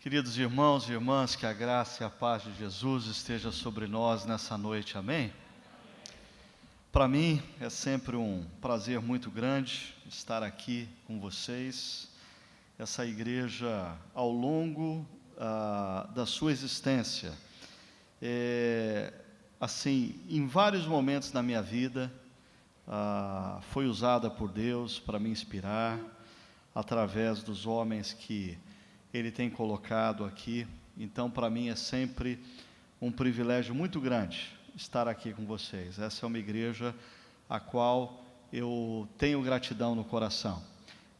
Queridos irmãos e irmãs, que a graça e a paz de Jesus esteja sobre nós nessa noite, amém? Para mim é sempre um prazer muito grande estar aqui com vocês. Essa igreja, ao longo da sua existência, assim, em vários momentos da minha vida, foi usada por Deus para me inspirar, através dos homens que Ele tem colocado aqui. Então, para mim é sempre um privilégio muito grande estar aqui com vocês. Essa é uma igreja a qual eu tenho gratidão no coração.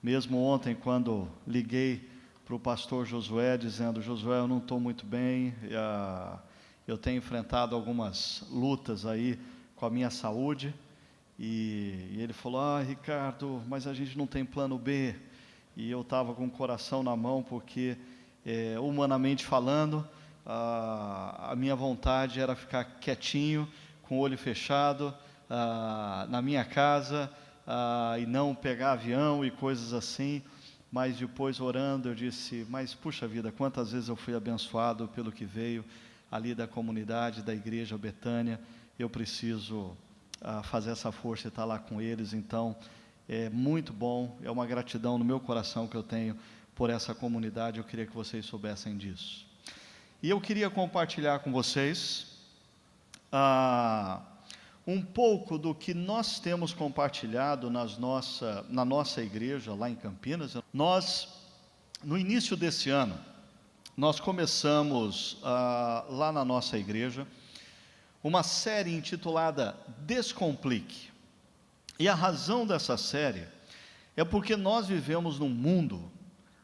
Mesmo ontem, quando liguei para o pastor Josué, dizendo: Josué, eu não estou muito bem, eu tenho enfrentado algumas lutas aí com a minha saúde, e ele falou: Ricardo, mas a gente não tem plano B. E eu estava com o coração na mão, porque, humanamente falando, a minha vontade era ficar quietinho, com o olho fechado, na minha casa, e não pegar avião e coisas assim. Mas depois, orando, eu disse: mas puxa vida, quantas vezes eu fui abençoado pelo que veio ali da comunidade, da igreja Betânia. Eu preciso fazer essa força e estar lá com eles. Então, é muito bom, é uma gratidão no meu coração que eu tenho por essa comunidade. Eu queria que vocês soubessem disso. E eu queria compartilhar com vocês um pouco do que nós temos compartilhado na nossa igreja lá em Campinas. Nós, no início desse ano, nós começamos lá na nossa igreja uma série intitulada Descomplique. E a razão dessa série é porque nós vivemos num mundo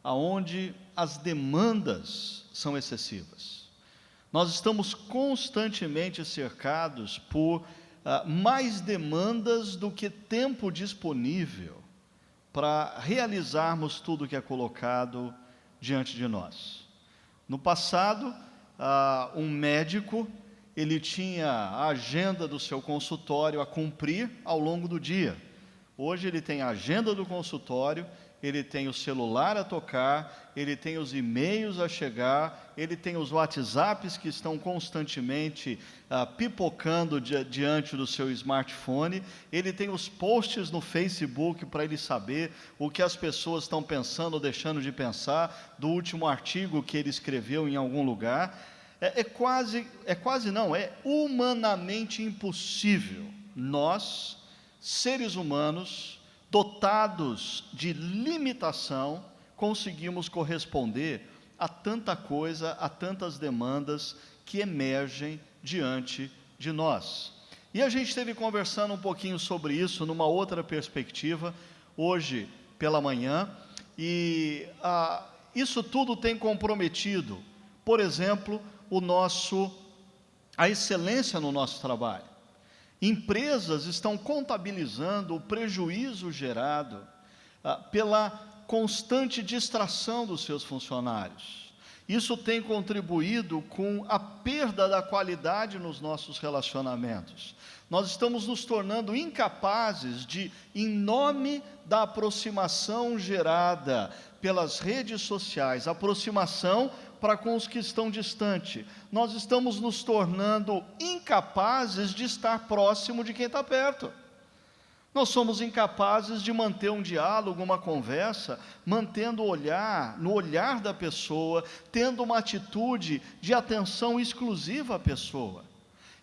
onde as demandas são excessivas. Nós estamos constantemente cercados por mais demandas do que tempo disponível para realizarmos tudo que é colocado diante de nós. No passado, um médico, ele tinha a agenda do seu consultório a cumprir ao longo do dia. Hoje ele tem a agenda do consultório, ele tem o celular a tocar, ele tem os e-mails a chegar, ele tem os WhatsApps que estão constantemente pipocando diante do seu smartphone, ele tem os posts no Facebook para ele saber o que as pessoas estão pensando ou deixando de pensar do último artigo que ele escreveu em algum lugar. É humanamente impossível nós, seres humanos, dotados de limitação, conseguimos corresponder a tanta coisa, a tantas demandas que emergem diante de nós. E a gente esteve conversando um pouquinho sobre isso numa outra perspectiva, hoje pela manhã, e isso tudo tem comprometido, por exemplo, a excelência no nosso trabalho. Empresas estão contabilizando o prejuízo gerado pela constante distração dos seus funcionários. Isso tem contribuído com a perda da qualidade nos nossos relacionamentos. Nós estamos nos tornando incapazes de, em nome da aproximação gerada pelas redes sociais, aproximação para com os que estão distantes, nós estamos nos tornando incapazes de estar próximo de quem está perto. Nós somos incapazes de manter um diálogo, uma conversa, mantendo no olhar da pessoa, tendo uma atitude de atenção exclusiva à pessoa.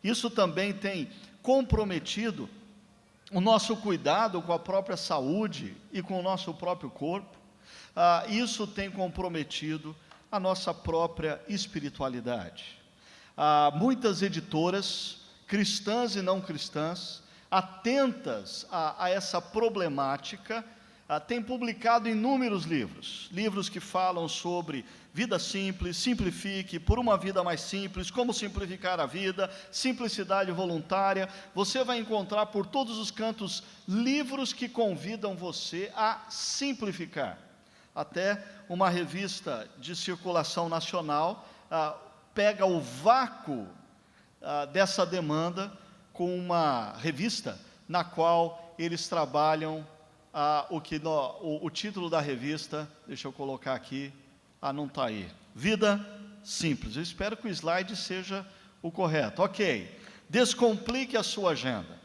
Isso também tem comprometido o nosso cuidado com a própria saúde e com o nosso próprio corpo. Isso tem comprometido a nossa própria espiritualidade. Muitas editoras, cristãs e não cristãs, atentas a essa problemática, têm publicado inúmeros livros que falam sobre vida simples, simplifique, por uma vida mais simples, como simplificar a vida, simplicidade voluntária. Você vai encontrar por todos os cantos livros que convidam você a simplificar. Até uma revista de circulação nacional pega o vácuo dessa demanda com uma revista na qual eles trabalham o título da revista, deixa eu colocar aqui, não está aí, Vida simples. Eu espero que o slide seja o correto. Ok. Descomplique a sua agenda.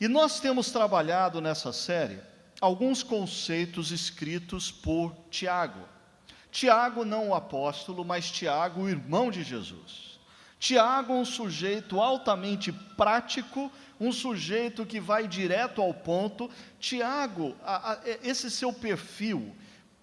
E nós temos trabalhado nessa série alguns conceitos escritos por Tiago. Tiago não o apóstolo, mas Tiago, o irmão de Jesus. Tiago, um sujeito altamente prático, um sujeito que vai direto ao ponto. Tiago, esse seu perfil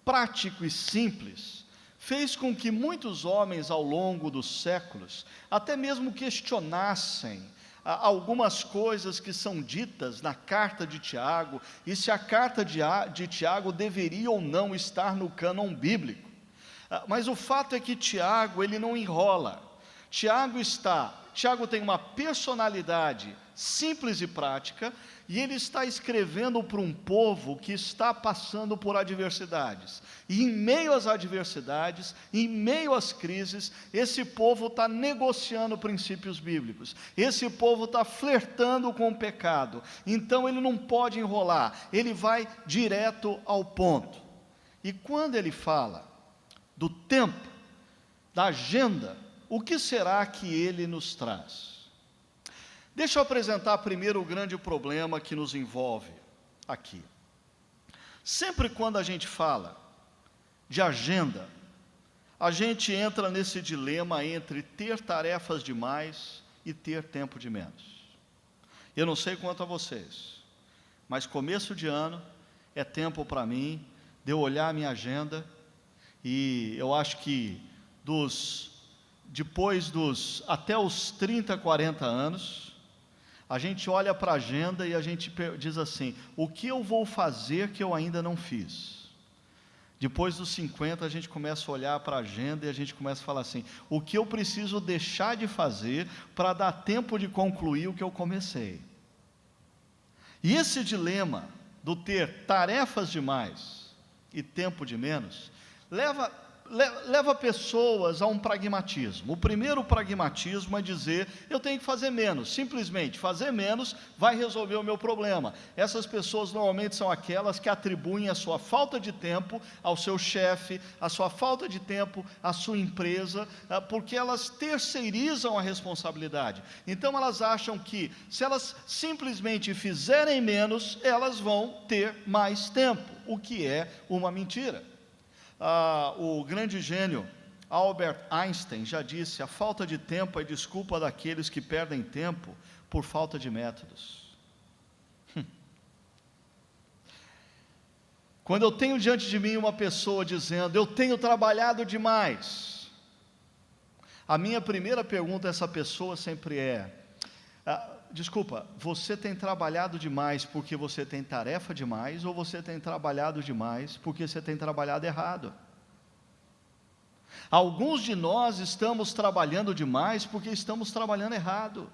prático e simples, fez com que muitos homens ao longo dos séculos, até mesmo questionassem algumas coisas que são ditas na carta de Tiago, e se a carta de Tiago deveria ou não estar no cânon bíblico. Mas o fato é que Tiago, ele não enrola. Tiago tem uma personalidade simples e prática, e ele está escrevendo para um povo que está passando por adversidades. E em meio às adversidades, em meio às crises, esse povo está negociando princípios bíblicos. Esse povo está flertando com o pecado. Então ele não pode enrolar, ele vai direto ao ponto. E quando ele fala do tempo, da agenda, o que será que ele nos traz? Deixa eu apresentar primeiro o grande problema que nos envolve aqui. Sempre quando a gente fala de agenda, a gente entra nesse dilema entre ter tarefas demais e ter tempo de menos. Eu não sei quanto a vocês, mas começo de ano é tempo para mim de eu olhar a minha agenda, e eu acho que depois até os 30, 40 anos, a gente olha para a agenda e a gente diz assim: o que eu vou fazer que eu ainda não fiz? Depois dos 50, a gente começa a olhar para a agenda e a gente começa a falar assim: o que eu preciso deixar de fazer para dar tempo de concluir o que eu comecei? E esse dilema do ter tarefas demais e tempo de menos, leva pessoas a um pragmatismo. O primeiro pragmatismo é dizer: eu tenho que fazer menos, simplesmente fazer menos vai resolver o meu problema. Essas pessoas normalmente são aquelas que atribuem a sua falta de tempo ao seu chefe, a sua falta de tempo à sua empresa, porque elas terceirizam a responsabilidade. Então elas acham que se elas simplesmente fizerem menos, elas vão ter mais tempo, o que é uma mentira. O grande gênio Albert Einstein já disse: a falta de tempo é desculpa daqueles que perdem tempo por falta de métodos. Quando eu tenho diante de mim uma pessoa dizendo: eu tenho trabalhado demais, a minha primeira pergunta a essa pessoa sempre é: desculpa, você tem trabalhado demais porque você tem tarefa demais, ou você tem trabalhado demais porque você tem trabalhado errado? Alguns de nós estamos trabalhando demais porque estamos trabalhando errado.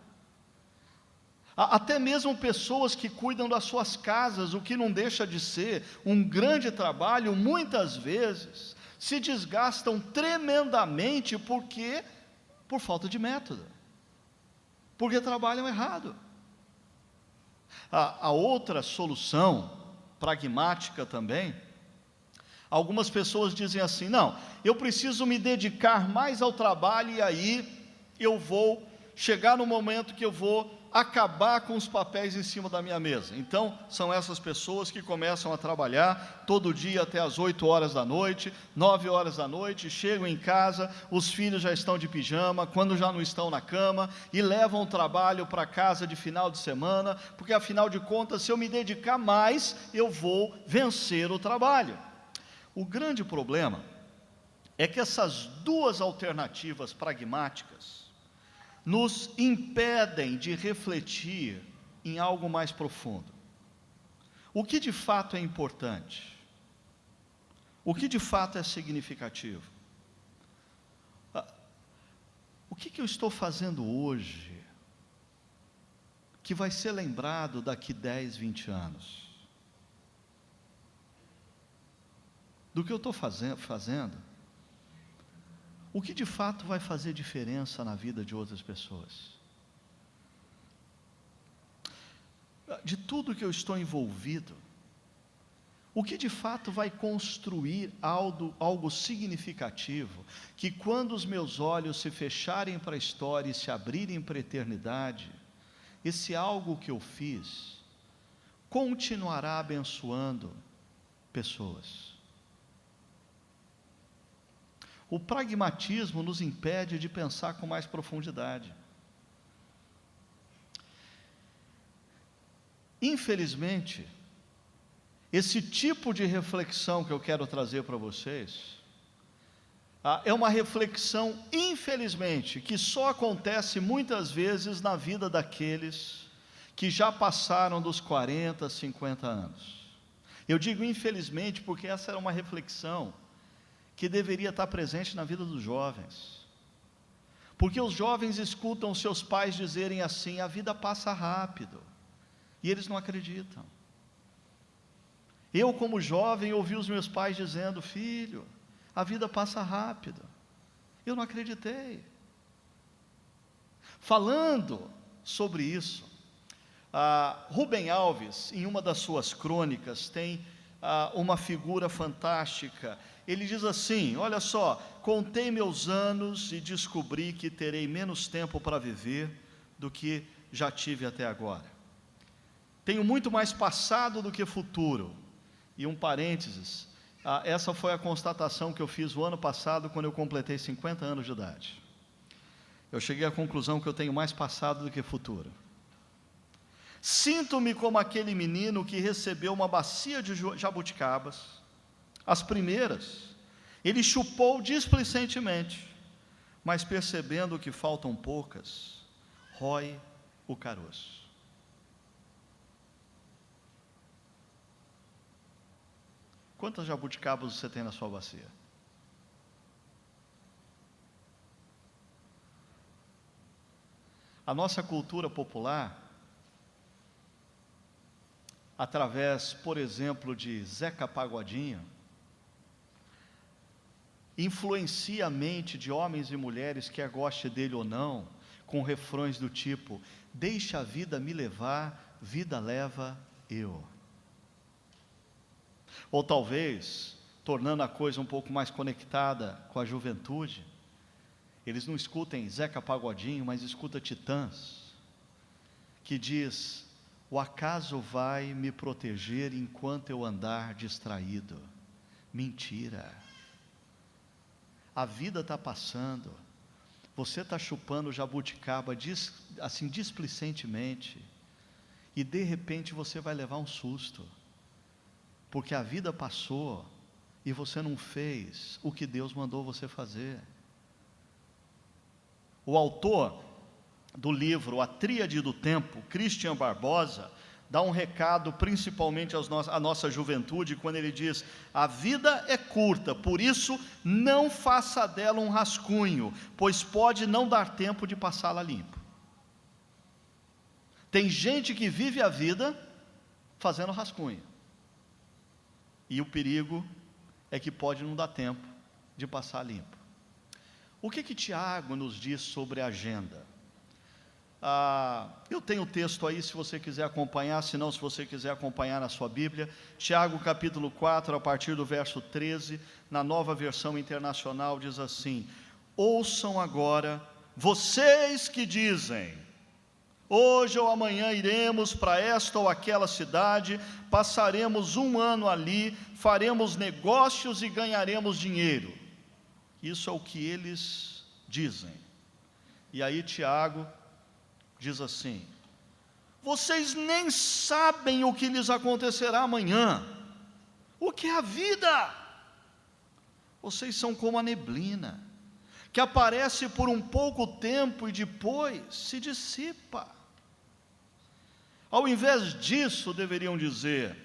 Até mesmo pessoas que cuidam das suas casas, o que não deixa de ser um grande trabalho, muitas vezes se desgastam tremendamente por falta de método, porque trabalham errado. A outra solução, pragmática também, algumas pessoas dizem assim: não, eu preciso me dedicar mais ao trabalho, e aí eu vou chegar no momento que eu vou acabar com os papéis em cima da minha mesa. Então, são essas pessoas que começam a trabalhar todo dia até as 8 horas da noite, 9 horas da noite, chegam em casa, os filhos já estão de pijama, quando já não estão na cama, e levam o trabalho para casa de final de semana, porque afinal de contas, se eu me dedicar mais, eu vou vencer o trabalho. O grande problema é que essas duas alternativas pragmáticas nos impedem de refletir em algo mais profundo. O que de fato é importante? O que de fato é significativo? O que eu estou fazendo hoje que vai ser lembrado daqui 10, 20 anos? Do que eu estou fazendo, o que de fato vai fazer diferença na vida de outras pessoas? De tudo que eu estou envolvido, O que de fato vai construir algo significativo, que quando os meus olhos se fecharem para a história e se abrirem para a eternidade, esse algo que eu fiz continuará abençoando pessoas. O pragmatismo nos impede de pensar com mais profundidade. Infelizmente, esse tipo de reflexão que eu quero trazer para vocês, é uma reflexão, infelizmente, que só acontece muitas vezes na vida daqueles que já passaram dos 40, 50 anos. Eu digo infelizmente porque essa era uma reflexão que deveria estar presente na vida dos jovens. Porque os jovens escutam seus pais dizerem assim: a vida passa rápido, e eles não acreditam. Eu, como jovem, ouvi os meus pais dizendo: filho, a vida passa rápido. Eu não acreditei. Falando sobre isso, Rubem Alves, em uma das suas crônicas, tem uma figura fantástica. Ele diz assim: olha só, contei meus anos e descobri que terei menos tempo para viver do que já tive até agora. Tenho muito mais passado do que futuro. E um parênteses, essa foi a constatação que eu fiz o ano passado, quando eu completei 50 anos de idade. Eu cheguei à conclusão que eu tenho mais passado do que futuro. Sinto-me como aquele menino que recebeu uma bacia de jabuticabas, as primeiras, ele chupou displicentemente, mas percebendo que faltam poucas, rói o caroço. Quantas jabuticabas você tem na sua bacia? A nossa cultura popular, através, por exemplo, de Zeca Pagodinho, influencia a mente de homens e mulheres, quer goste dele ou não, com refrões do tipo: deixa a vida me levar, vida leva eu. Ou talvez, tornando a coisa um pouco mais conectada com a juventude, eles não escutem Zeca Pagodinho, mas escutam Titãs, que diz: o acaso vai me proteger enquanto eu andar distraído. Mentira. A vida está passando, você está chupando jabuticaba assim displicentemente, e de repente você vai levar um susto, porque a vida passou e você não fez o que Deus mandou você fazer. O autor do livro A Tríade do Tempo, Christian Barbosa, dá um recado principalmente à nossa juventude, quando ele diz: a vida é curta, por isso não faça dela um rascunho, pois pode não dar tempo de passá-la limpo. Tem gente que vive a vida fazendo rascunho, e o perigo é que pode não dar tempo de passar limpo. O que Tiago nos diz sobre a agenda? Eu tenho o texto aí, se você quiser acompanhar, se não, se você quiser acompanhar na sua Bíblia, Tiago capítulo 4, a partir do verso 13, na Nova Versão Internacional, diz assim: ouçam agora, vocês que dizem: hoje ou amanhã iremos para esta ou aquela cidade, passaremos um ano ali, faremos negócios e ganharemos dinheiro. Isso é o que eles dizem. E aí Tiago diz assim: vocês nem sabem o que lhes acontecerá amanhã. O que é a vida? Vocês são como a neblina, que aparece por um pouco tempo e depois se dissipa. Ao invés disso, deveriam dizer: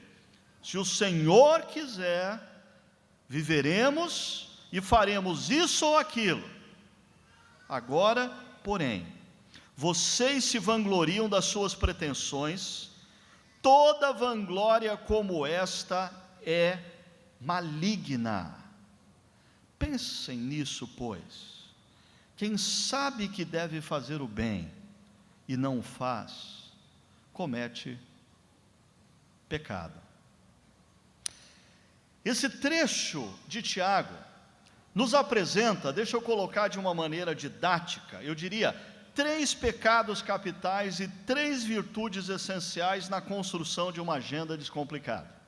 se o Senhor quiser, viveremos e faremos isso ou aquilo. Agora, porém, vocês se vangloriam das suas pretensões, toda vanglória como esta é maligna. Pensem nisso, pois. Quem sabe que deve fazer o bem e não o faz, comete pecado. Esse trecho de Tiago nos apresenta, deixa eu colocar de uma maneira didática, eu diria, 3 pecados capitais e 3 virtudes essenciais na construção de uma agenda descomplicada.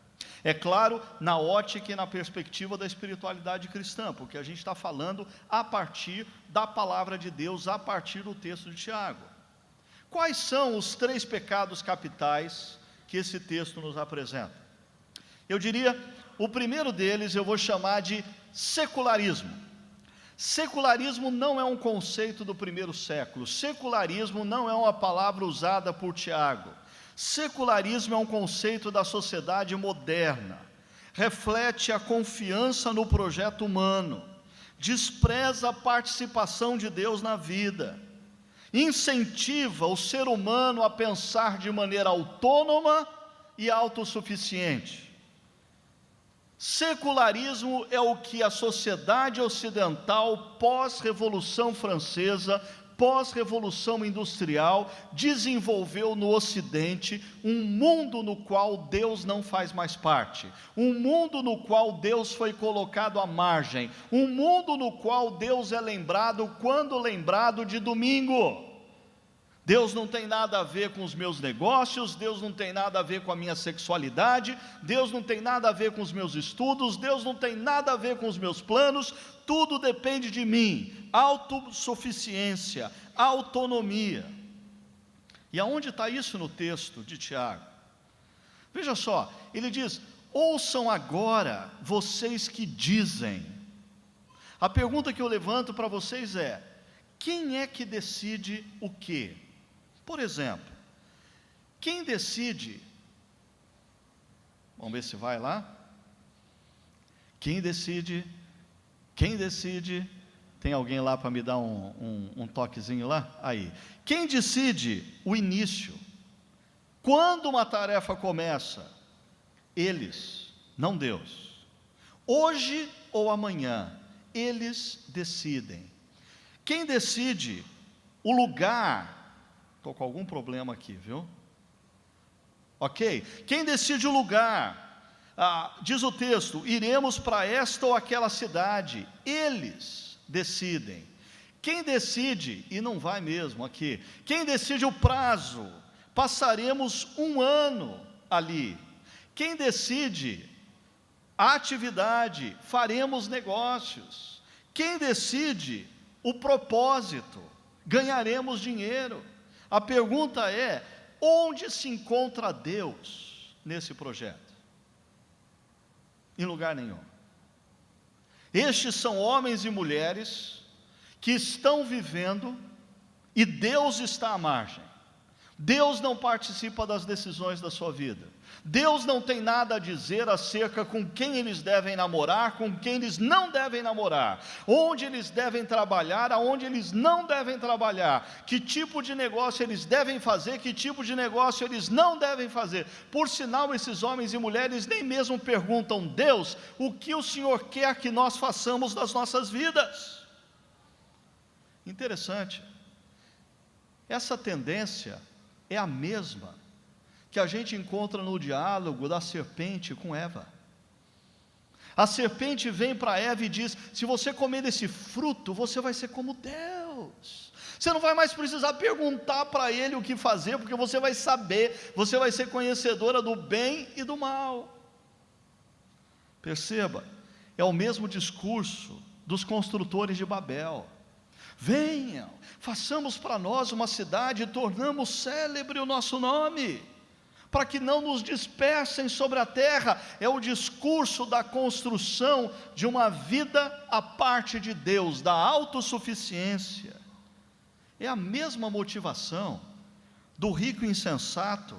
É claro, na ótica e na perspectiva da espiritualidade cristã, porque a gente está falando a partir da palavra de Deus, a partir do texto de Tiago. Quais são os 3 pecados capitais que esse texto nos apresenta? Eu diria, o primeiro deles eu vou chamar de secularismo. Secularismo não é um conceito do primeiro século, secularismo não é uma palavra usada por Tiago. Secularismo é um conceito da sociedade moderna, reflete a confiança no projeto humano, despreza a participação de Deus na vida, incentiva o ser humano a pensar de maneira autônoma e autossuficiente. Secularismo é o que a sociedade ocidental pós-Revolução Francesa, pós-Revolução Industrial, desenvolveu no Ocidente, um mundo no qual Deus não faz mais parte, um mundo no qual Deus foi colocado à margem, um mundo no qual Deus é lembrado quando lembrado de domingo. Deus não tem nada a ver com os meus negócios, Deus não tem nada a ver com a minha sexualidade, Deus não tem nada a ver com os meus estudos, Deus não tem nada a ver com os meus planos, tudo depende de mim, autossuficiência, autonomia. E aonde está isso no texto de Tiago? Veja só, ele diz, ouçam agora vocês que dizem. A pergunta que eu levanto para vocês é, quem é que decide o quê? Por exemplo, quem decide, vamos ver se vai lá, quem decide, tem alguém lá para me dar um toquezinho lá? Aí, quem decide o início, quando uma tarefa começa? Eles, não Deus, hoje ou amanhã, eles decidem. Quem decide o lugar, estou com algum problema aqui, viu? Ok? Quem decide o lugar, diz o texto, iremos para esta ou aquela cidade, eles decidem. Quem decide, e não vai mesmo aqui, quem decide o prazo, passaremos 1 ano ali. Quem decide a atividade, faremos negócios. Quem decide o propósito, ganharemos dinheiro. A pergunta é, onde se encontra Deus nesse projeto? Em lugar nenhum. Estes são homens e mulheres que estão vivendo e Deus está à margem. Deus não participa das decisões da sua vida. Deus não tem nada a dizer acerca com quem eles devem namorar, com quem eles não devem namorar, onde eles devem trabalhar, aonde eles não devem trabalhar, que tipo de negócio eles devem fazer, que tipo de negócio eles não devem fazer. Por sinal, esses homens e mulheres nem mesmo perguntam, Deus, o que o Senhor quer que nós façamos das nossas vidas? Interessante, essa tendência é a mesma que a gente encontra no diálogo da serpente com Eva. A serpente vem para Eva e diz, se você comer desse fruto, você vai ser como Deus, você não vai mais precisar perguntar para ele o que fazer, porque você vai saber, você vai ser conhecedora do bem e do mal. Perceba, é o mesmo discurso dos construtores de Babel. Venham, façamos para nós uma cidade e tornamos célebre o nosso nome, para que não nos dispersem sobre a terra. É o discurso da construção de uma vida à parte de Deus, da autossuficiência. É a mesma motivação do rico insensato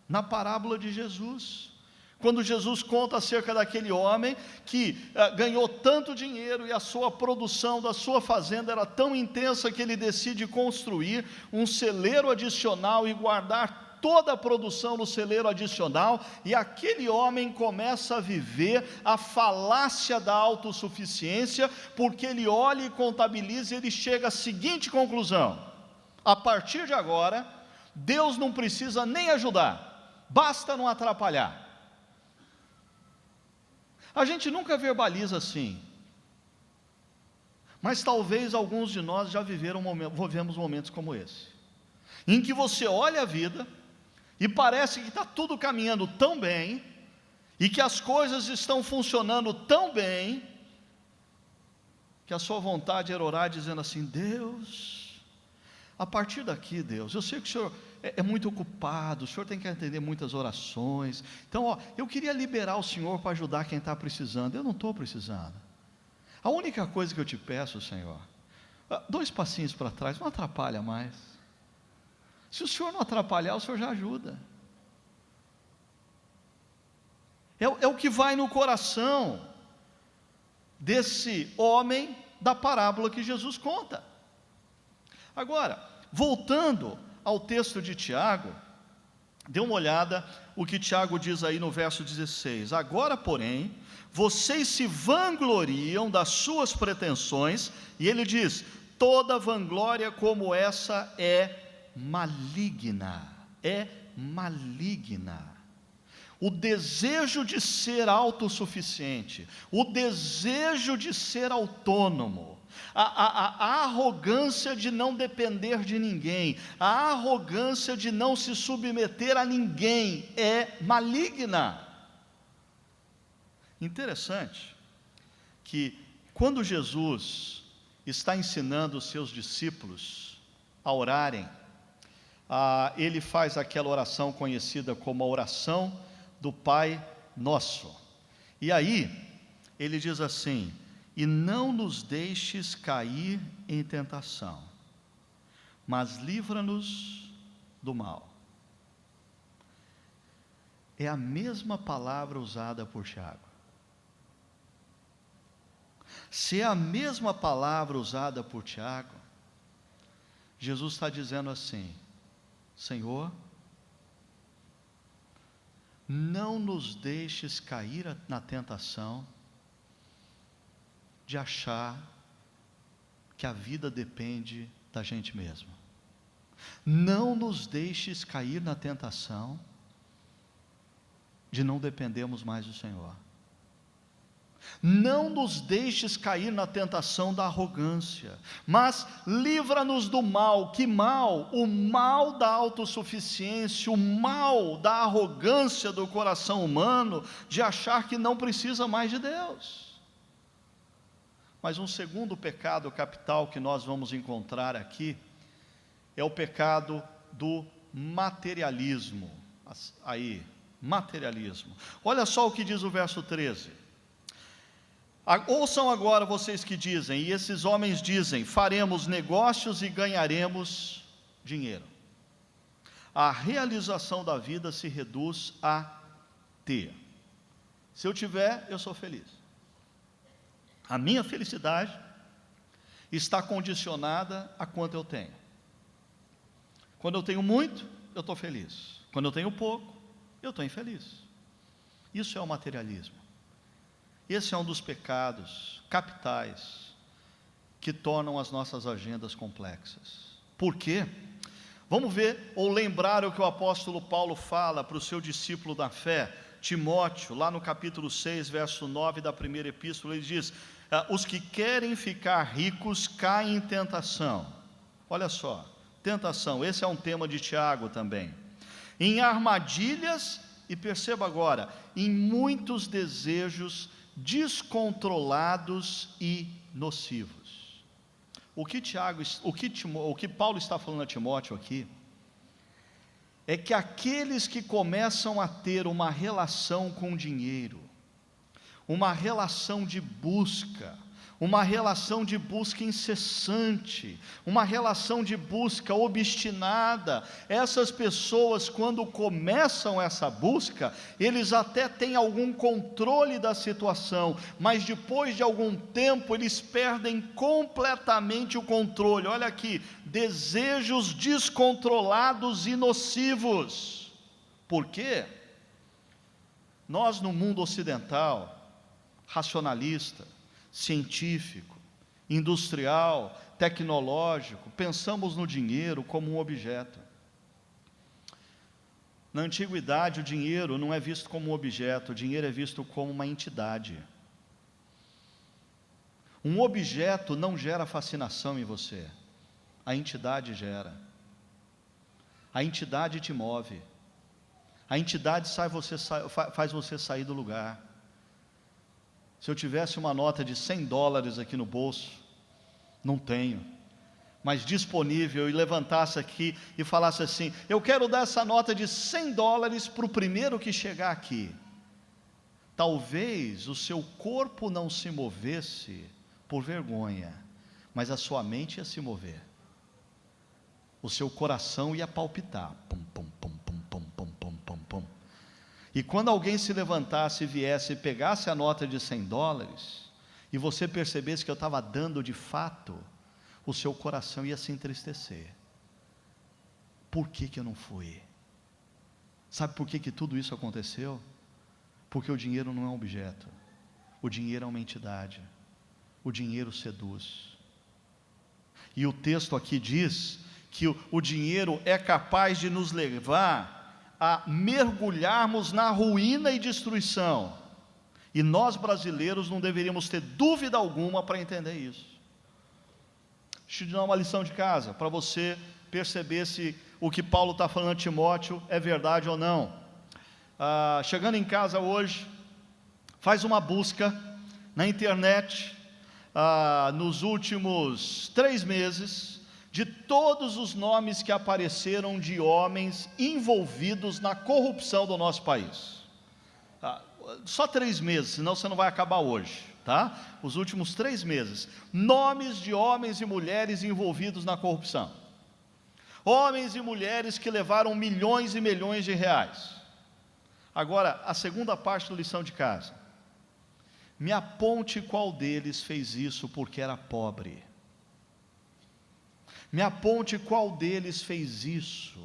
na parábola de Jesus. Quando Jesus conta acerca daquele homem que ganhou tanto dinheiro e a sua produção da sua fazenda era tão intensa que ele decide construir um celeiro adicional e guardar toda a produção no celeiro adicional, e aquele homem começa a viver a falácia da autossuficiência, porque ele olha e contabiliza e ele chega à seguinte conclusão, a partir de agora, Deus não precisa nem ajudar, basta não atrapalhar. A gente nunca verbaliza assim, mas talvez alguns de nós já vivemos momentos como esse, em que você olha a vida e parece que está tudo caminhando tão bem, e que as coisas estão funcionando tão bem, que a sua vontade era orar dizendo assim: Deus, a partir daqui, Deus, eu sei que o Senhor é muito ocupado, o Senhor tem que atender muitas orações, então eu queria liberar o Senhor para ajudar quem está precisando. Eu não estou precisando. A única coisa que eu te peço, Senhor, 2 passinhos para trás, não atrapalha mais. Se o Senhor não atrapalhar, o Senhor já ajuda. É o que vai no coração desse homem da parábola que Jesus conta. Agora, voltando ao texto de Tiago, dê uma olhada o que Tiago diz aí no verso 16: agora, porém, vocês se vangloriam das suas pretensões, e ele diz: toda vanglória como essa é maligna, O desejo de ser autossuficiente, o desejo de ser autônomo, a arrogância de não depender de ninguém, a arrogância de não se submeter a ninguém é maligna. Interessante que quando Jesus está ensinando os seus discípulos a orarem, ele faz aquela oração conhecida como a oração do Pai Nosso. E aí, ele diz assim: e não nos deixes cair em tentação, mas livra-nos do mal. É a mesma palavra usada por Tiago. Se é a mesma palavra usada por Tiago, Jesus está dizendo assim: Senhor, não nos deixes cair na tentação de achar que a vida depende da gente mesmo. Não nos deixes cair na tentação de não dependermos mais do Senhor. Não nos deixes cair na tentação da arrogância, mas livra-nos do mal. Que mal? O mal da autossuficiência, o mal da arrogância do coração humano, de achar que não precisa mais de Deus. Mas um segundo pecado capital que nós vamos encontrar aqui, é o pecado do materialismo. Aí, materialismo. Olha só o que diz o verso 13. Ouçam agora vocês que dizem, e esses homens dizem: faremos negócios e ganharemos dinheiro. A realização da vida se reduz a ter. Se eu tiver, eu sou feliz. A minha felicidade está condicionada a quanto eu tenho. Quando eu tenho muito, eu estou feliz. Quando eu tenho pouco, eu estou infeliz. Isso é o materialismo. Esse é um dos pecados capitais que tornam as nossas agendas complexas. Por quê? Vamos ver, ou lembrar o que o apóstolo Paulo fala para o seu discípulo da fé, Timóteo, lá no capítulo 6, verso 9 da primeira epístola. Ele diz: os que querem ficar ricos caem em tentação. Olha só, tentação, esse é um tema de Tiago também. Em armadilhas, e perceba agora, em muitos desejos descontrolados e nocivos. O que Paulo está falando a Timóteo aqui é que aqueles que começam a ter uma relação com dinheiro, uma relação de busca incessante, uma relação de busca obstinada, essas pessoas, quando começam essa busca, eles até têm algum controle da situação, mas depois de algum tempo eles perdem completamente o controle. Olha aqui, desejos descontrolados e nocivos. Por quê? Nós, no mundo ocidental, racionalista, científico, industrial, tecnológico, pensamos no dinheiro como um objeto. Na antiguidade, o dinheiro não é visto como um objeto, o dinheiro é visto como uma entidade. Um objeto não gera fascinação em você, a entidade gera. A entidade te move, a entidade faz você sair do lugar. Se eu tivesse uma nota de $100 aqui no bolso, não tenho, mas disponível, e levantasse aqui e falasse assim: eu quero dar essa nota de $100 para o primeiro que chegar aqui. Talvez o seu corpo não se movesse por vergonha, mas a sua mente ia se mover. O seu coração ia palpitar, pum, pum, pum, pum, pum, pum, pum, pum, pum. E quando alguém se levantasse e viesse e pegasse a nota de $100, e você percebesse que eu estava dando de fato, o seu coração ia se entristecer. Por que eu não fui? Sabe por que tudo isso aconteceu? Porque o dinheiro não é um objeto, o dinheiro é uma entidade, o dinheiro seduz. E o texto aqui diz que o dinheiro é capaz de nos levar a mergulharmos na ruína e destruição, e nós brasileiros não deveríamos ter dúvida alguma para entender isso. Deixa eu te dar uma lição de casa, para você perceber se o que Paulo está falando a Timóteo é verdade ou não. Chegando em casa hoje, faz uma busca na internet, nos últimos 3 meses, de todos os nomes que apareceram de homens envolvidos na corrupção do nosso país. Só 3 meses, senão você não vai acabar hoje, tá? Os últimos 3 meses, nomes de homens e mulheres envolvidos na corrupção, homens e mulheres que levaram milhões e milhões de reais. Agora, a segunda parte da lição de casa: me aponte qual deles fez isso porque era pobre. Me aponte qual deles fez isso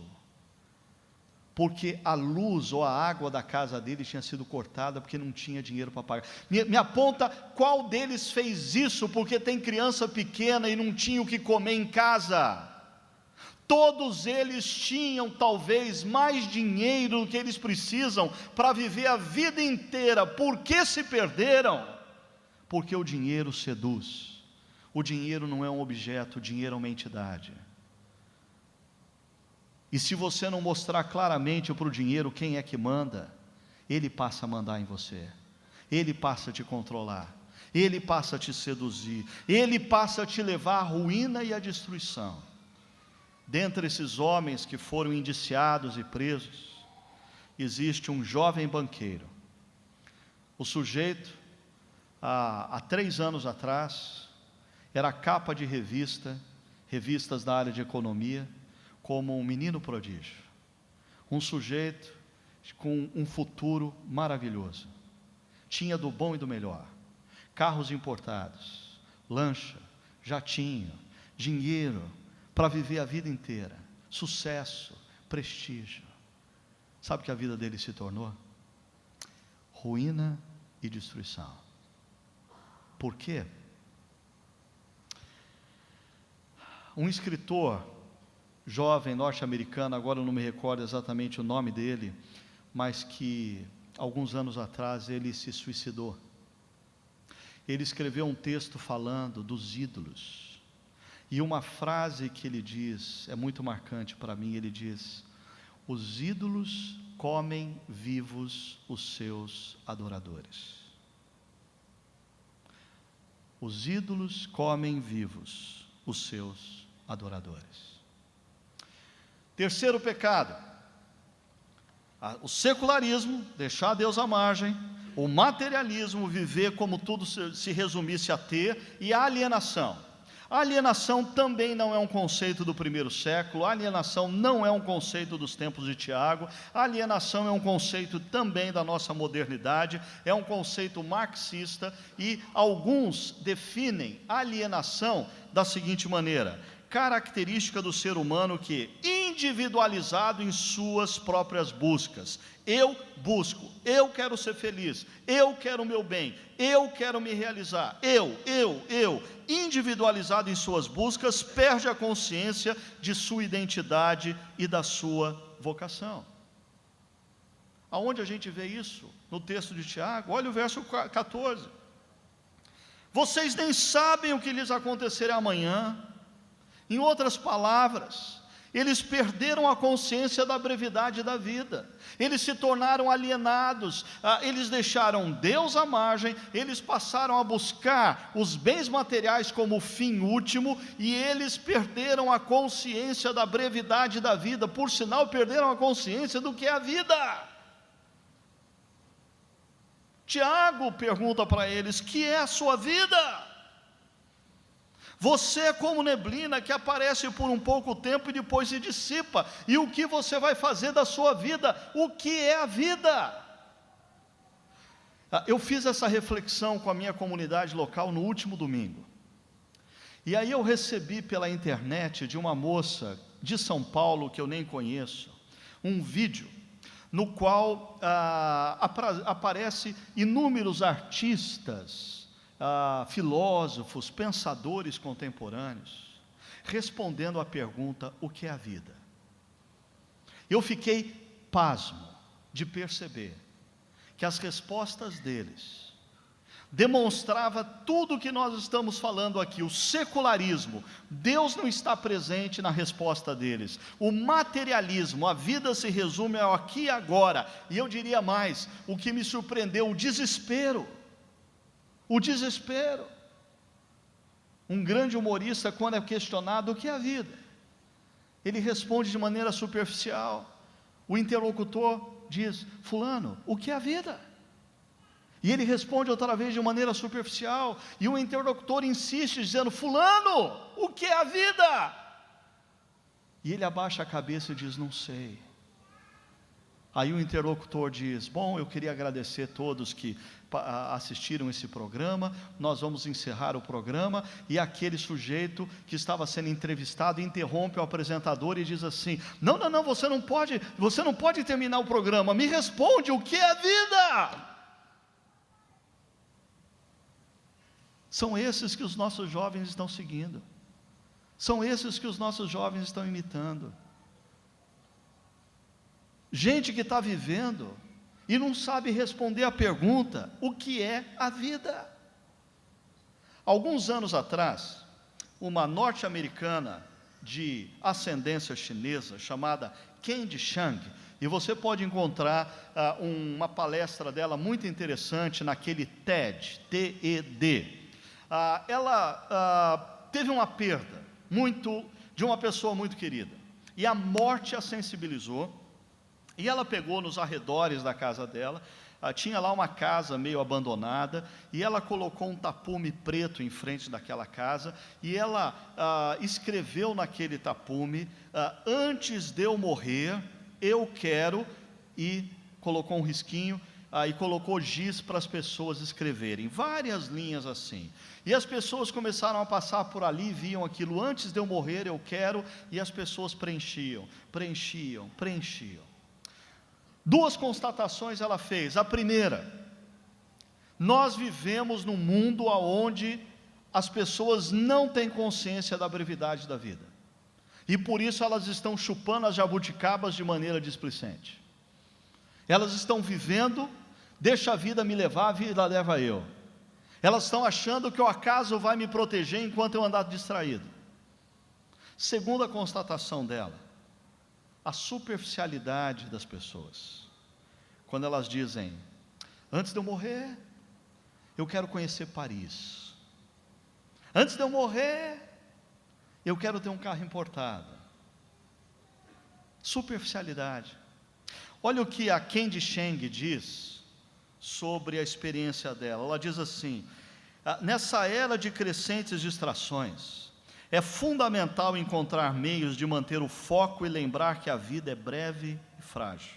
porque a luz ou a água da casa dele tinha sido cortada porque não tinha dinheiro para pagar. Me aponta qual deles fez isso porque tem criança pequena e não tinha o que comer em casa. Todos eles tinham talvez mais dinheiro do que eles precisam para viver a vida inteira. Por que se perderam? Porque o dinheiro seduz. O dinheiro não é um objeto, o dinheiro é uma entidade. E se você não mostrar claramente para o dinheiro quem é que manda, ele passa a mandar em você, ele passa a te controlar, ele passa a te seduzir, ele passa a te levar à ruína e à destruição. Dentre esses homens que foram indiciados e presos, existe um jovem banqueiro. O sujeito, há 3 anos atrás, era capa de revistas da área de economia, como um menino prodígio, um sujeito com um futuro maravilhoso, tinha do bom e do melhor, carros importados, lancha, jatinho, dinheiro para viver a vida inteira, sucesso, prestígio. Sabe o que a vida dele se tornou? Ruína e destruição. Por quê? Um escritor jovem norte-americano, agora eu não me recordo exatamente o nome dele, mas que alguns anos atrás ele se suicidou. Ele escreveu um texto falando dos ídolos, e uma frase que ele diz, é muito marcante para mim, ele diz: os ídolos comem vivos os seus adoradores. Os ídolos comem vivos os seus adoradores. Terceiro pecado, o secularismo, deixar Deus à margem, o materialismo, viver como tudo se resumisse a ter, e a alienação. A alienação também não é um conceito do primeiro século, a alienação não é um conceito dos tempos de Tiago, a alienação é um conceito também da nossa modernidade, é um conceito marxista, e alguns definem a alienação da seguinte maneira: característica do ser humano que, individualizado em suas próprias buscas, eu busco, eu quero ser feliz, eu quero o meu bem, eu quero me realizar, eu, individualizado em suas buscas, perde a consciência de sua identidade e da sua vocação. Aonde a gente vê isso? No texto de Tiago, olha o verso 14. Vocês nem sabem o que lhes acontecerá amanhã. Em outras palavras, eles perderam a consciência da brevidade da vida, eles se tornaram alienados, eles deixaram Deus à margem, eles passaram a buscar os bens materiais como fim último, e eles perderam a consciência da brevidade da vida, por sinal, perderam a consciência do que é a vida. Tiago pergunta para eles: que é a sua vida? Você é como neblina que aparece por um pouco tempo e depois se dissipa. E o que você vai fazer da sua vida? O que é a vida? Eu fiz essa reflexão com a minha comunidade local no último domingo. E aí eu recebi pela internet de uma moça de São Paulo, que eu nem conheço, um vídeo no qual aparece inúmeros artistas, filósofos, pensadores contemporâneos, respondendo à pergunta: o que é a vida? Eu fiquei pasmo de perceber que as respostas deles demonstrava tudo o que nós estamos falando aqui. O secularismo, Deus não está presente na resposta deles. O materialismo, a vida se resume ao aqui e agora. E eu diria mais, o que me surpreendeu, o desespero. O desespero. Um grande humorista, quando é questionado o que é a vida, ele responde de maneira superficial. O interlocutor diz: fulano, o que é a vida? E ele responde outra vez de maneira superficial, e o interlocutor insiste, dizendo: fulano, o que é a vida? E ele abaixa a cabeça e diz: não sei. Aí o interlocutor diz: bom, eu queria agradecer a todos que assistiram esse programa, nós vamos encerrar o programa. E aquele sujeito que estava sendo entrevistado interrompe o apresentador e diz assim: não, você não pode terminar o programa, me responde, o que é a vida? São esses que os nossos jovens estão seguindo, são esses que os nossos jovens estão imitando. Gente que está vivendo e não sabe responder a pergunta: o que é a vida? Alguns anos atrás, uma norte-americana de ascendência chinesa, chamada Candy Chang, e você pode encontrar uma palestra dela muito interessante naquele TED, TED. Ela teve uma perda de uma pessoa muito querida, e a morte a sensibilizou. E ela pegou nos arredores da casa dela, tinha lá uma casa meio abandonada, e ela colocou um tapume preto em frente daquela casa, e ela escreveu naquele tapume: antes de eu morrer, eu quero, e colocou um risquinho, e colocou giz para as pessoas escreverem, várias linhas assim. E as pessoas começaram a passar por ali, viam aquilo: antes de eu morrer, eu quero, e as pessoas preenchiam. Duas constatações ela fez. A primeira: nós vivemos num mundo onde as pessoas não têm consciência da brevidade da vida, e por isso elas estão chupando as jabuticabas de maneira displicente. Elas estão vivendo: deixa a vida me levar, a vida leva eu. Elas estão achando que o acaso vai me proteger enquanto eu andar distraído. Segunda constatação dela: a superficialidade das pessoas, quando elas dizem: antes de eu morrer, eu quero conhecer Paris, antes de eu morrer, eu quero ter um carro importado. Superficialidade. Olha o que a Candy Chang diz sobre a experiência dela. Ela diz assim: nessa era de crescentes distrações, é fundamental encontrar meios de manter o foco e lembrar que a vida é breve e frágil.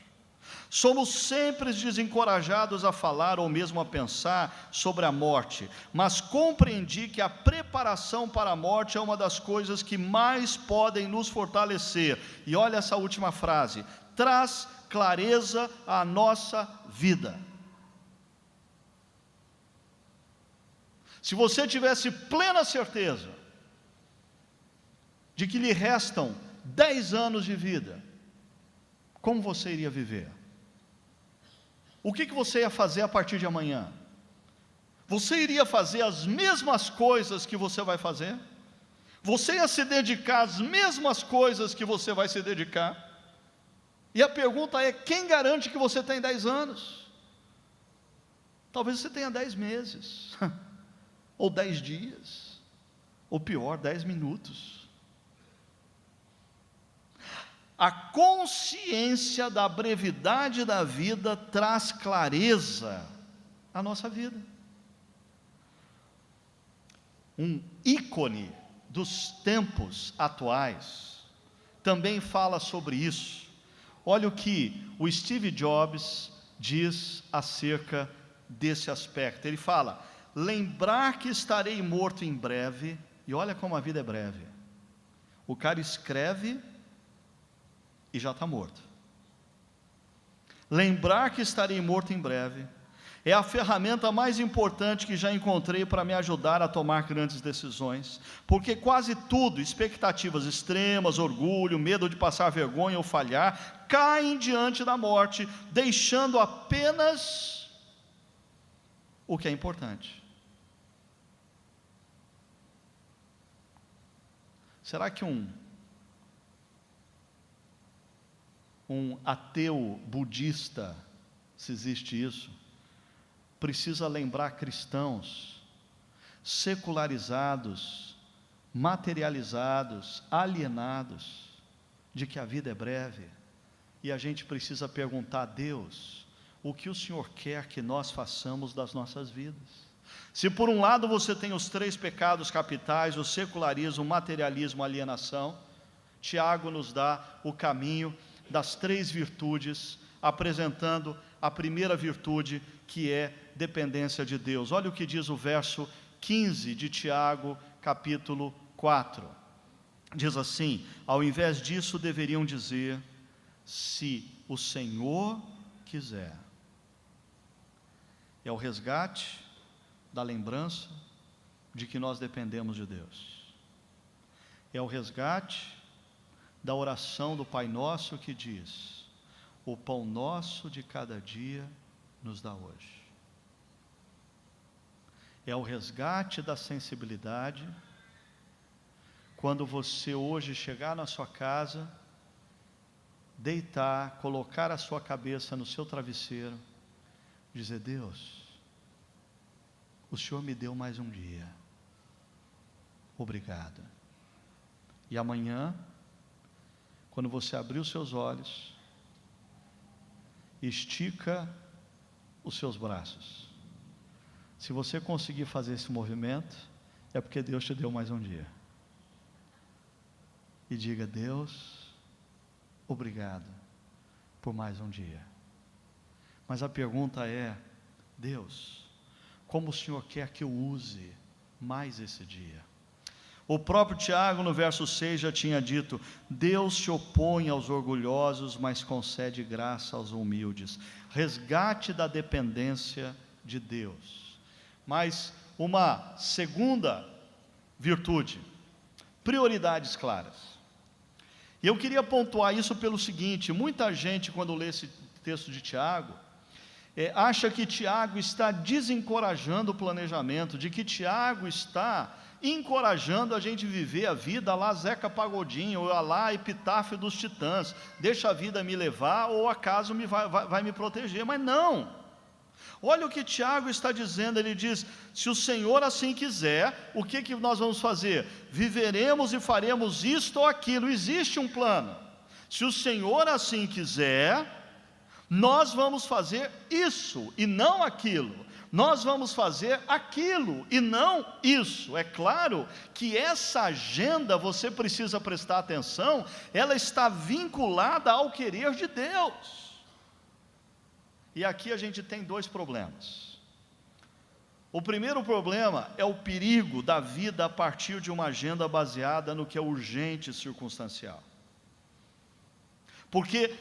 Somos sempre desencorajados a falar ou mesmo a pensar sobre a morte, mas compreendi que a preparação para a morte é uma das coisas que mais podem nos fortalecer. E olha essa última frase: traz clareza à nossa vida. Se você tivesse plena certeza de que lhe restam 10 anos de vida, como você iria viver? o que você ia fazer a partir de amanhã? Você iria fazer as mesmas coisas que você vai fazer? Você ia se dedicar às mesmas coisas que você vai se dedicar? E a pergunta é: quem garante que você tem 10 anos? Talvez você tenha 10 meses, ou 10 dias, ou pior, 10 minutos. A consciência da brevidade da vida traz clareza à nossa vida. Um ícone dos tempos atuais também fala sobre isso. Olha o que o Steve Jobs diz acerca desse aspecto. Ele fala: lembrar que estarei morto em breve, e olha como a vida é breve. O cara escreve e já está morto. Lembrar que estarei morto em breve é a ferramenta mais importante que já encontrei para me ajudar a tomar grandes decisões, porque quase tudo, expectativas extremas, orgulho, medo de passar vergonha ou falhar, caem diante da morte, deixando apenas o que é importante. Será que um ateu budista, se existe isso, precisa lembrar cristãos secularizados, materializados, alienados, de que a vida é breve, e a gente precisa perguntar a Deus: o que o Senhor quer que nós façamos das nossas vidas? Se por um lado você tem os 3 pecados capitais, o secularismo, o materialismo, a alienação, Tiago nos dá o caminho das 3 virtudes, apresentando a primeira virtude, que é dependência de Deus. Olha o que diz o verso 15 de Tiago, capítulo 4. Diz assim: ao invés disso deveriam dizer: se o Senhor quiser. É o resgate da lembrança de que nós dependemos de Deus. É o resgate da oração do Pai Nosso que diz: o pão nosso de cada dia nos dá hoje. É o resgate da sensibilidade, quando você hoje chegar na sua casa, deitar, colocar a sua cabeça no seu travesseiro, dizer: Deus, o Senhor me deu mais um dia, obrigado. E amanhã, quando você abrir os seus olhos, estica os seus braços. Se você conseguir fazer esse movimento, é porque Deus te deu mais um dia. E diga: Deus, obrigado por mais um dia. Mas a pergunta é: Deus, como o Senhor quer que eu use mais esse dia? O próprio Tiago, no verso 6, já tinha dito: Deus se opõe aos orgulhosos, mas concede graça aos humildes. Resgate da dependência de Deus. Mas uma segunda virtude: prioridades claras. E eu queria pontuar isso pelo seguinte: muita gente, quando lê esse texto de Tiago, acha que Tiago está desencorajando o planejamento, de que Tiago está encorajando a gente viver a vida lá Zeca Pagodinho, ou lá Epitáfio dos Titãs, deixa a vida me levar, ou acaso vai me proteger. Mas não, olha o que Tiago está dizendo. Ele diz: se o Senhor assim quiser, o que nós vamos fazer? Viveremos e faremos isto ou aquilo. Existe um plano. Se o Senhor assim quiser, nós vamos fazer isso e não aquilo. Nós vamos fazer aquilo e não isso. É claro que essa agenda, você precisa prestar atenção, ela está vinculada ao querer de Deus. E aqui a gente tem 2 problemas. O primeiro problema é o perigo da vida a partir de uma agenda baseada no que é urgente e circunstancial. Porque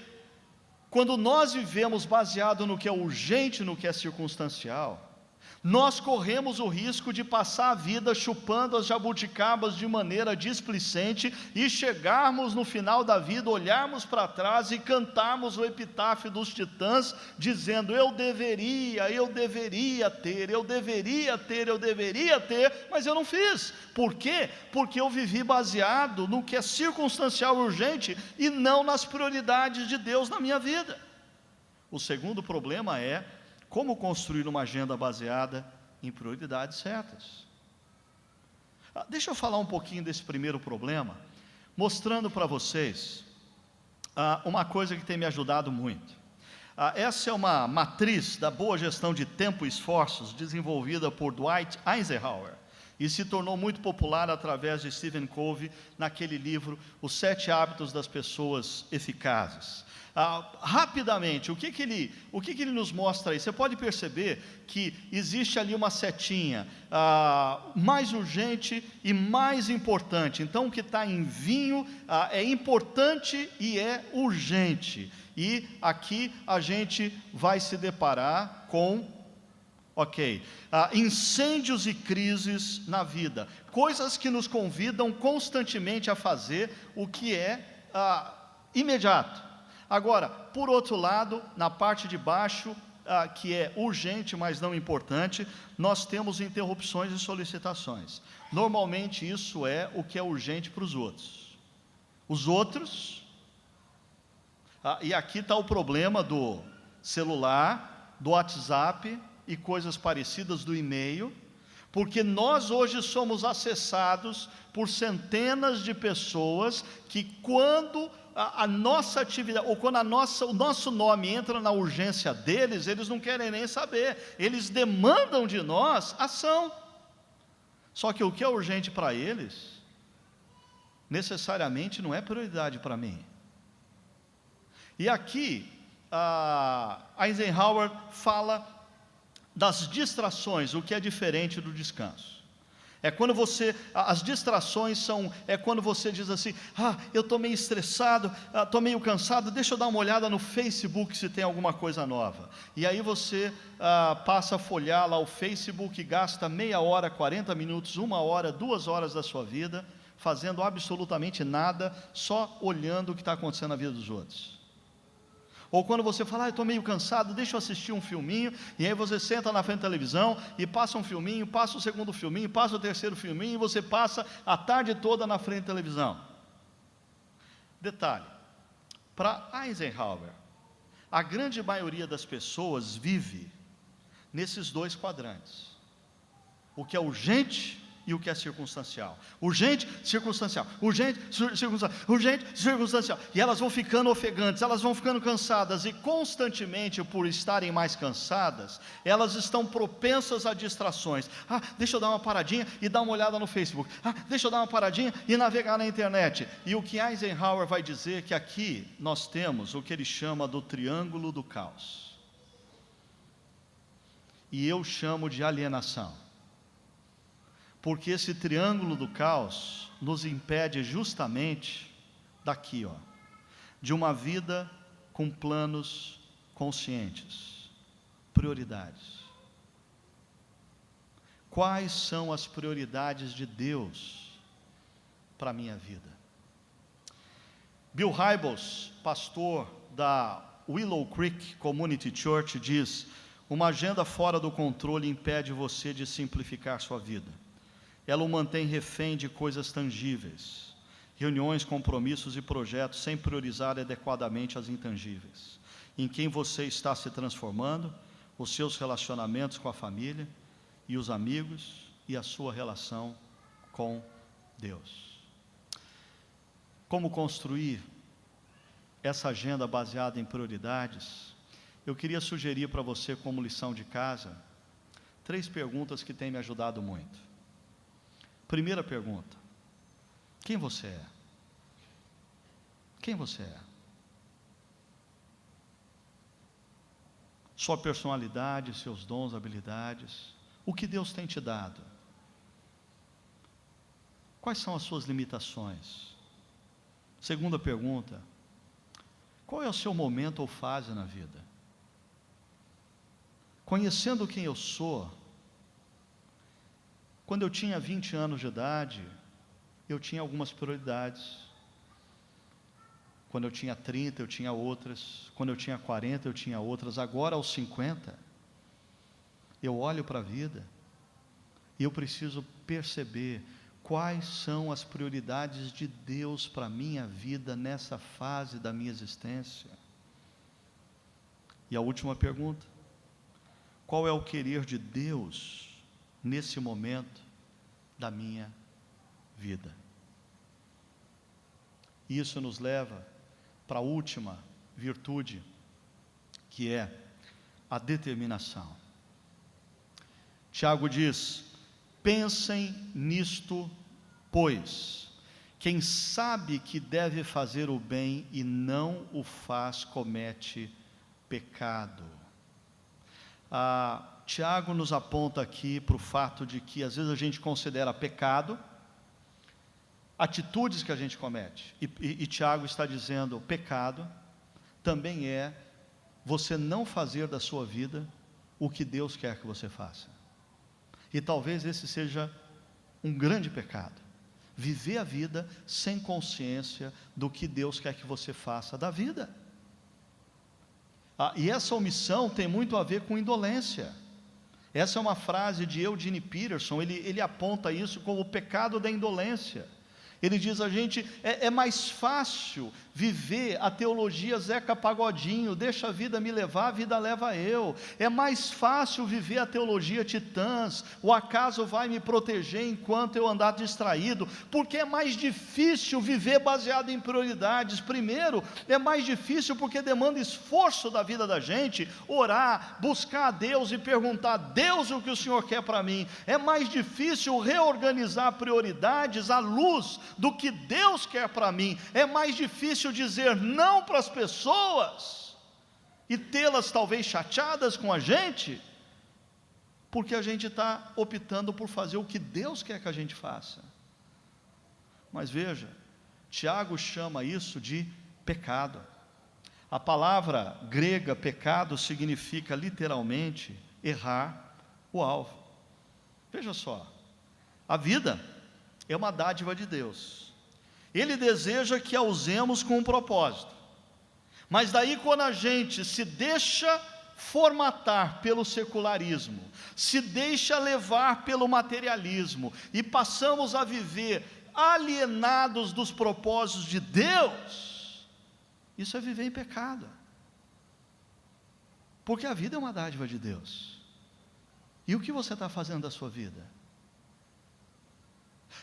quando nós vivemos baseado no que é urgente, no que é circunstancial, Nós corremos o risco de passar a vida chupando as jabuticabas de maneira displicente e chegarmos no final da vida, olharmos para trás e cantarmos o epitáfio dos titãs, dizendo: eu deveria ter, mas eu não fiz. Por quê? Porque eu vivi baseado no que é circunstancial e urgente e não nas prioridades de Deus na minha vida. O segundo problema é como construir uma agenda baseada em prioridades certas. Deixa eu falar um pouquinho desse primeiro problema, mostrando para vocês uma coisa que tem me ajudado muito. Essa é uma matriz da boa gestão de tempo e esforços, desenvolvida por Dwight Eisenhower, e se tornou muito popular através de Stephen Covey, naquele livro, Os 7 Hábitos das Pessoas Eficazes. Rapidamente, o que ele nos mostra aí? Você pode perceber que existe ali uma setinha, mais urgente e mais importante. Então, o que está em vinho é importante e é urgente. E aqui a gente vai se deparar com incêndios e crises na vida, coisas que nos convidam constantemente a fazer o que é imediato. Agora, por outro lado, na parte de baixo, que é urgente, mas não importante, nós temos interrupções e solicitações. Normalmente isso é o que é urgente para os outros. Os outros, e aqui está o problema do celular, do WhatsApp e coisas parecidas, do e-mail, porque nós hoje somos acessados por centenas de pessoas que, quando a nossa atividade, ou quando o nosso nome entra na urgência deles, eles não querem nem saber, eles demandam de nós ação. Só que o que é urgente para eles, necessariamente não é prioridade para mim. E aqui, Eisenhower fala das distrações, o que é diferente do descanso. É quando as distrações é quando você diz assim: eu estou meio estressado, estou meio cansado, deixa eu dar uma olhada no Facebook se tem alguma coisa nova. E aí você passa a folhear lá o Facebook e gasta meia hora, 40 minutos, 1 hora, 2 horas da sua vida, fazendo absolutamente nada, só olhando o que está acontecendo na vida dos outros. Ou quando você fala: eu estou meio cansado, deixa eu assistir um filminho, e aí você senta na frente da televisão, e passa um filminho, passa o segundo filminho, passa o terceiro filminho, e você passa a tarde toda na frente da televisão. Detalhe, para Eisenhower, a grande maioria das pessoas vive nesses 2 quadrantes, o que é urgente e o que é circunstancial. Urgente, circunstancial. Urgente, circunstancial. Urgente, circunstancial. E elas vão ficando ofegantes, elas vão ficando cansadas, e constantemente, por estarem mais cansadas, elas estão propensas a distrações. Deixa eu dar uma paradinha e dar uma olhada no Facebook. Deixa eu dar uma paradinha e navegar na internet. E o que Eisenhower vai dizer é que aqui nós temos o que ele chama do triângulo do caos. E eu chamo de alienação. Porque esse triângulo do caos nos impede justamente de uma vida com planos conscientes, prioridades. Quais são as prioridades de Deus para a minha vida? Bill Hybels, pastor da Willow Creek Community Church, diz: uma agenda fora do controle impede você de simplificar sua vida. Ela o mantém refém de coisas tangíveis, reuniões, compromissos e projetos, sem priorizar adequadamente as intangíveis. Em quem você está se transformando, os seus relacionamentos com a família e os amigos e a sua relação com Deus. Como construir essa agenda baseada em prioridades? Eu queria sugerir para você, como lição de casa, 3 perguntas que têm me ajudado muito. Primeira pergunta: quem você é? Quem você é? Sua personalidade, seus dons, habilidades, o que Deus tem te dado? Quais são as suas limitações? Segunda pergunta: qual é o seu momento ou fase na vida? Conhecendo quem eu sou, Quando eu tinha 20 anos de idade, eu tinha algumas prioridades. Quando eu tinha 30, eu tinha outras. Quando eu tinha 40, eu tinha outras. Agora, aos 50, eu olho para a vida e eu preciso perceber quais são as prioridades de Deus para a minha vida nessa fase da minha existência. E a última pergunta: qual é o querer de Deus nesse momento da minha vida? Isso nos leva para a última virtude, que é a determinação. Tiago diz: pensem nisto, pois quem sabe que deve fazer o bem e não o faz, comete pecado. Tiago nos aponta aqui para o fato de que às vezes a gente considera pecado atitudes que a gente comete, e Tiago está dizendo: pecado também é você não fazer da sua vida o que Deus quer que você faça. E talvez esse seja um grande pecado, viver a vida sem consciência do que Deus quer que você faça da vida. E essa omissão tem muito a ver com indolência. Essa é uma frase de Eugene Peterson, ele aponta isso como o pecado da indolência. Ele diz a gente, é mais fácil viver a teologia Zeca Pagodinho, deixa a vida me levar, a vida leva eu. É mais fácil viver a teologia Titãs, o acaso vai me proteger enquanto eu andar distraído, porque é mais difícil viver baseado em prioridades. Primeiro, é mais difícil porque demanda esforço da vida da gente, orar, buscar a Deus e perguntar a Deus o que o Senhor quer para mim. É mais difícil reorganizar prioridades à luz do que Deus quer para mim. É mais difícil dizer não para as pessoas e tê-las talvez chateadas com a gente, porque a gente está optando por fazer o que Deus quer que a gente faça. Mas veja, Tiago chama isso de pecado. A palavra grega pecado significa literalmente errar o alvo. Veja só, a vida é uma dádiva de Deus. Ele deseja que a usemos com um propósito. Mas daí, quando a gente se deixa formatar pelo secularismo, se deixa levar pelo materialismo e passamos a viver alienados dos propósitos de Deus, isso é viver em pecado. Porque a vida é uma dádiva de Deus. E o que você está fazendo da sua vida?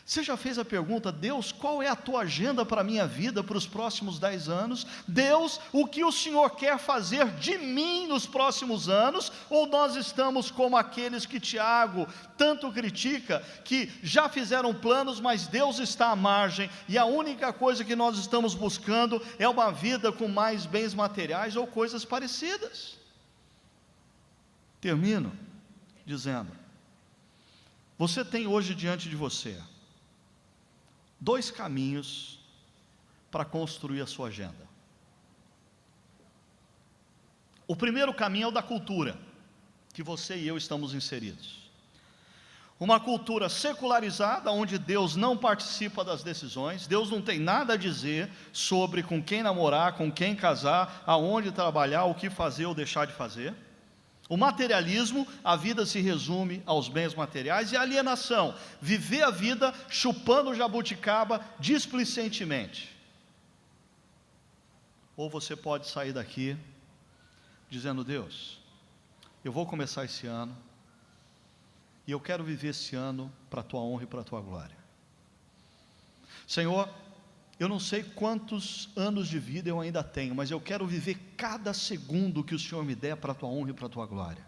Você já fez a pergunta: Deus, qual é a tua agenda para a minha vida, para os próximos 10 anos? Deus, o que o Senhor quer fazer de mim nos próximos anos? Ou nós estamos como aqueles que Tiago tanto critica, que já fizeram planos, mas Deus está à margem, e a única coisa que nós estamos buscando é uma vida com mais bens materiais ou coisas parecidas? Termino dizendo: você tem hoje diante de você 2 caminhos para construir a sua agenda. O primeiro caminho é o da cultura, que você e eu estamos inseridos. Uma cultura secularizada, onde Deus não participa das decisões, Deus não tem nada a dizer sobre com quem namorar, com quem casar, aonde trabalhar, o que fazer ou deixar de fazer. O materialismo, a vida se resume aos bens materiais, e a alienação, viver a vida chupando jabuticaba displicentemente. Ou você pode sair daqui dizendo: Deus, eu vou começar esse ano, e eu quero viver esse ano para a tua honra e para a tua glória. Senhor, eu não sei quantos anos de vida eu ainda tenho, mas eu quero viver cada segundo que o Senhor me der para a tua honra e para a tua glória.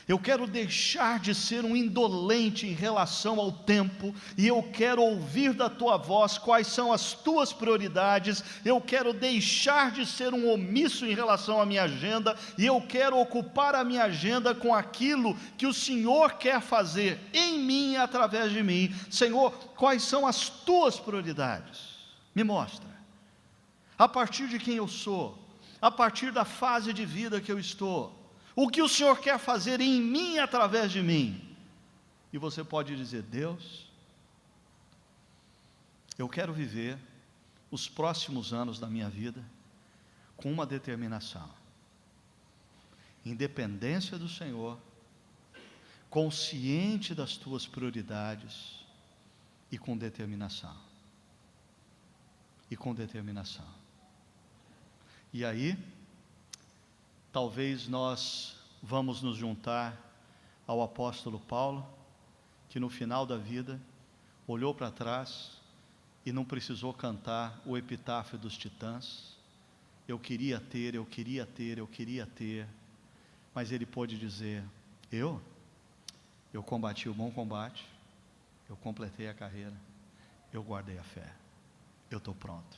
Eu quero deixar de ser um indolente em relação ao tempo, e eu quero ouvir da tua voz quais são as tuas prioridades. Eu quero deixar de ser um omisso em relação à minha agenda, e eu quero ocupar a minha agenda com aquilo que o Senhor quer fazer em mim e através de mim. Senhor, quais são as tuas prioridades? Me mostra, a partir de quem eu sou, a partir da fase de vida que eu estou, o que o Senhor quer fazer em mim e através de mim. E você pode dizer: Deus, eu quero viver os próximos anos da minha vida com uma determinação: independência do Senhor, consciente das tuas prioridades e com determinação. E com determinação. E aí, talvez nós vamos nos juntar ao apóstolo Paulo, que no final da vida olhou para trás e não precisou cantar o epitáfio dos titãs: eu queria ter, eu queria ter, eu queria ter, mas ele pôde dizer: eu combati o bom combate, eu completei a carreira, eu guardei a fé, eu estou pronto.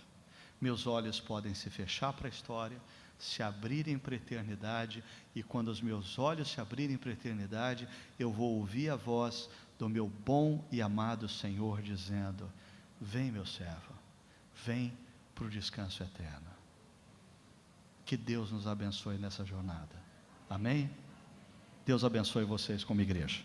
Meus olhos podem se fechar para a história, se abrirem para a eternidade, e quando os meus olhos se abrirem para a eternidade, eu vou ouvir a voz do meu bom e amado Senhor dizendo: vem, meu servo, vem para o descanso eterno. Que Deus nos abençoe nessa jornada. Amém? Deus abençoe vocês como igreja.